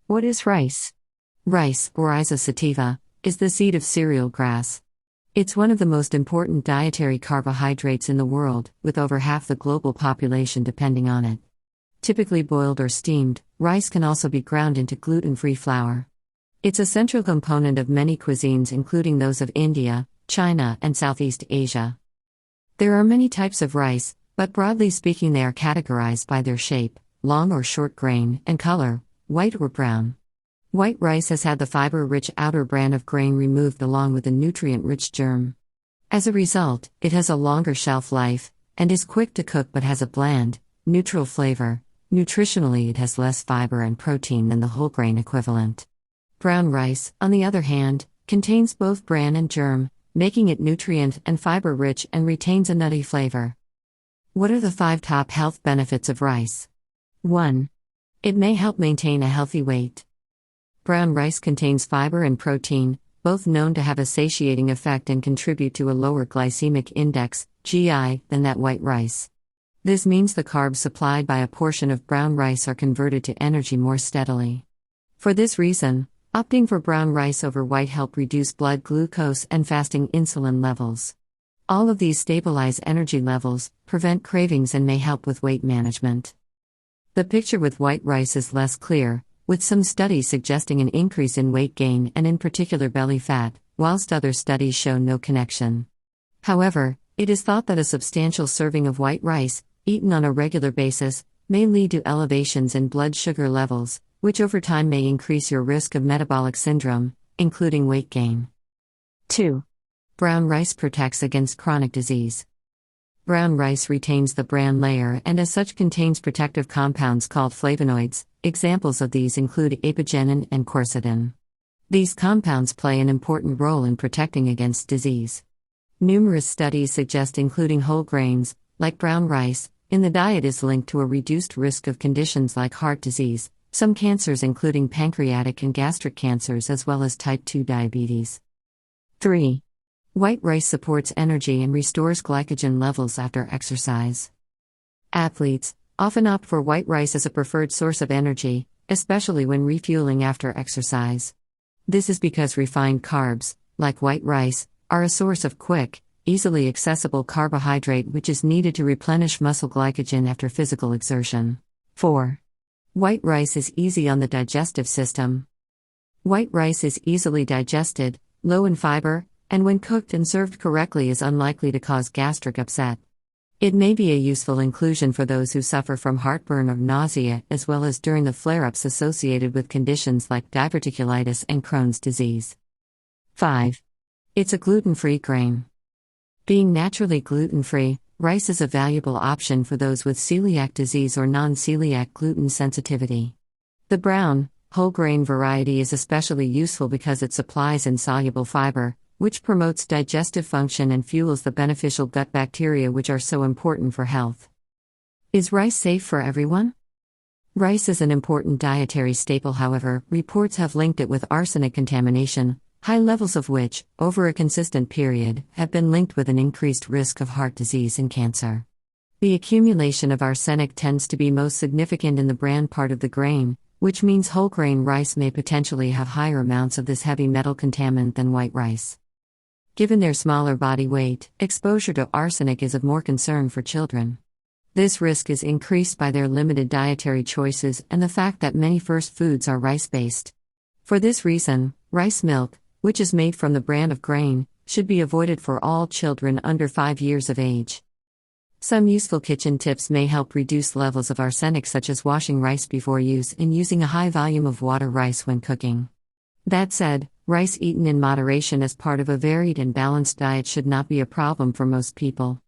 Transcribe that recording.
What is rice? Rice, or Rhiza sativa, is the seed of cereal grass. It's one of the most important dietary carbohydrates in the world, with over half the global population depending on it. Typically boiled or steamed, rice can also be ground into gluten-free flour. It's a central component of many cuisines, including those of India, China, and Southeast Asia. There are many types of rice, but broadly speaking they are categorized by their shape, long or short grain, and color, white or brown. White rice has had the fiber-rich outer bran of grain removed along with the nutrient-rich germ. As a result, it has a longer shelf life, and is quick to cook but has a bland, neutral flavor. Nutritionally it has less fiber and protein than the whole grain equivalent. Brown rice, on the other hand, contains both bran and germ, making it nutrient and fiber-rich and retains a nutty flavor. What are the 5 top health benefits of rice? 1. It may help maintain a healthy weight. Brown rice contains fiber and protein, both known to have a satiating effect and contribute to a lower glycemic index, GI, than that white rice. This means the carbs supplied by a portion of brown rice are converted to energy more steadily. For this reason, opting for brown rice over white help reduce blood glucose and fasting insulin levels. All of these stabilize energy levels, prevent cravings, and may help with weight management. The picture with white rice is less clear, with some studies suggesting an increase in weight gain and in particular belly fat, whilst other studies show no connection. However, it is thought that a substantial serving of white rice, eaten on a regular basis, may lead to elevations in blood sugar levels, which over time may increase your risk of metabolic syndrome, including weight gain. 2. Brown rice protects against chronic disease. Brown rice retains the bran layer and as such contains protective compounds called flavonoids. Examples of these include apigenin and quercetin. These compounds play an important role in protecting against disease. Numerous studies suggest including whole grains, like brown rice, in the diet is linked to a reduced risk of conditions like heart disease, some cancers including pancreatic and gastric cancers, as well as type 2 diabetes. 3. White rice supports energy and restores glycogen levels after exercise. Athletes often opt for white rice as a preferred source of energy, especially when refueling after exercise. This is because refined carbs, like white rice, are a source of quick, easily accessible carbohydrate which is needed to replenish muscle glycogen after physical exertion. 4. White rice is easy on the digestive system. White rice is easily digested, low in fiber, and when cooked and served correctly is unlikely to cause gastric upset. It may be a useful inclusion for those who suffer from heartburn or nausea, as well as during the flare-ups associated with conditions like diverticulitis and Crohn's disease. 5. It's a gluten-free grain. Being naturally gluten-free, rice is a valuable option for those with celiac disease or non-celiac gluten sensitivity. The brown, whole grain variety is especially useful because it supplies insoluble fiber, which promotes digestive function and fuels the beneficial gut bacteria which are so important for health. Is rice safe for everyone? Rice is an important dietary staple, however, reports have linked it with arsenic contamination, high levels of which, over a consistent period, have been linked with an increased risk of heart disease and cancer. The accumulation of arsenic tends to be most significant in the bran part of the grain, which means whole grain rice may potentially have higher amounts of this heavy metal contaminant than white rice. Given their smaller body weight, exposure to arsenic is of more concern for children. This risk is increased by their limited dietary choices and the fact that many first foods are rice-based. For this reason, rice milk, which is made from the bran of grain, should be avoided for all children under 5 years of age. Some useful kitchen tips may help reduce levels of arsenic, such as washing rice before use and using a high volume of water rice when cooking. That said, rice eaten in moderation as part of a varied and balanced diet should not be a problem for most people.